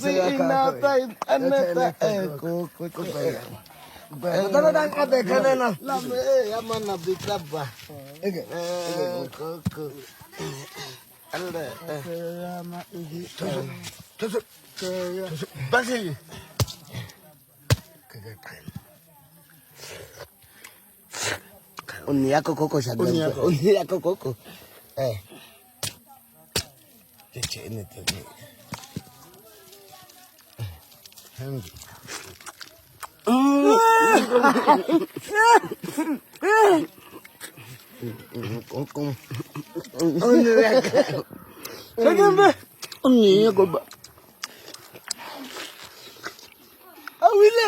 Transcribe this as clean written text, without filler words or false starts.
inata anata ko. Tana dan ate kanena. Lame amana bitlaba. Ko. Alla. Ama idi. Tusu. Basi. Uni yako koko shagani. Uni yako koko. Cheche ini tege. Hangi. Koko. Uni yako. Shagani. Uni yako ba. Awile.